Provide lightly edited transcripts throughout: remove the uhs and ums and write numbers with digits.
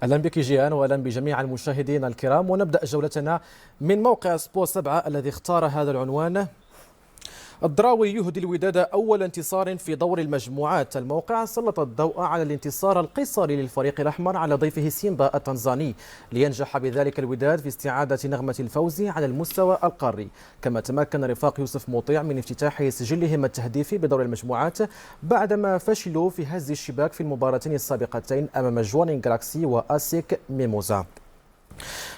أهلا بك جيهان وأهلا بجميع المشاهدين الكرام، ونبدأ جولتنا من موقع سبور 7 الذي اختار هذا العنوان: الدراوي يهدي الوداد أول انتصار في دور المجموعات. الموقع سلط الضوء على الانتصار القيصري للفريق الأحمر على ضيفه سيمبا التنزاني، لينجح بذلك الوداد في استعادة نغمة الفوز على المستوى القاري. كما تمكن رفاق يوسف مطيع من افتتاح سجلهم التهديفي بدور المجموعات بعدما فشلوا في هز الشباك في المباراتين السابقتين أمام جوانين جالاكسي وآسيك ميموزا.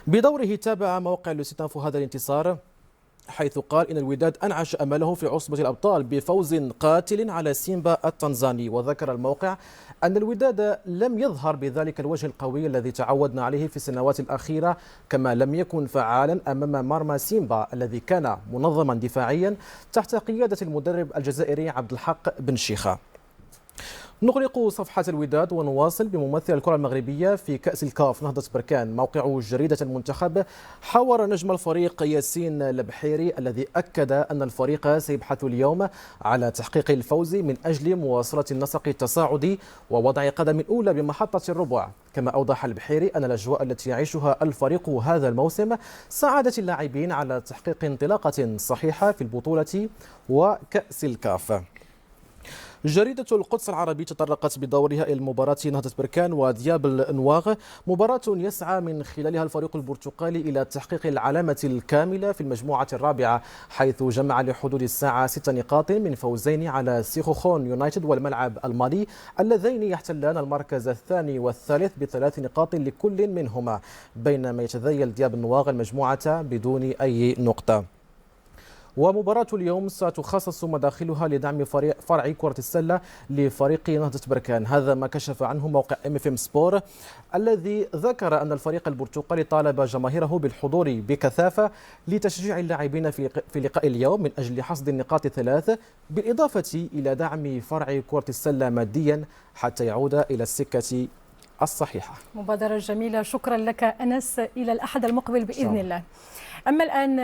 بدوره تابع موقع لوسيتانفو هذا الانتصار، حيث قال إن الوداد أنعش أمله في عصبة الأبطال بفوز قاتل على سيمبا التنزاني. وذكر الموقع أن الوداد لم يظهر بذلك الوجه القوي الذي تعودنا عليه في السنوات الأخيرة، كما لم يكن فعالا أمام مرمى سيمبا الذي كان منظما دفاعيا تحت قيادة المدرب الجزائري عبد الحق بن شيخة. نغلق صفحة الوداد ونواصل بممثل الكرة المغربية في كأس الكاف نهضة بركان. موقع جريدة المنتخب حاور نجم الفريق ياسين البحيري الذي أكد أن الفريق سيبحث اليوم على تحقيق الفوز من أجل مواصلة النسق التصاعدي ووضع قدم أولى بمحطة الربع. كما أوضح البحيري أن الأجواء التي يعيشها الفريق هذا الموسم ساعدت اللاعبين على تحقيق انطلاقة صحيحة في البطولة وكأس الكاف. جريدة القدس العربي تطرقت بدورها إلى مباراة نهضة بركان ودياب النواغ، مباراة يسعى من خلالها الفريق البرتقالي إلى تحقيق العلامة الكاملة في المجموعة الرابعة، حيث جمع لحدود الساعة 6 نقاط من فوزين على سيخوخون يونايتد والملعب المالي اللذين يحتلان المركز الثاني والثالث ب3 نقاط لكل منهما، بينما يتذيل دياب النواغ المجموعة بدون أي نقطة. ومباراة اليوم ستخصص مداخلها لدعم فرع كرة السلة لفريق نهضة بركان. هذا ما كشف عنه موقع MFM سبور، الذي ذكر أن الفريق البرتقالي طالب جماهيره بالحضور بكثافة لتشجيع اللاعبين في لقاء اليوم من أجل حصد النقاط الثلاث، بالإضافة إلى دعم فرع كرة السلة ماديا حتى يعود إلى السكة الصحيحة. مبادرة جميلة، شكرا لك أنس، إلى الأحد المقبل بإذن الله. أما الآن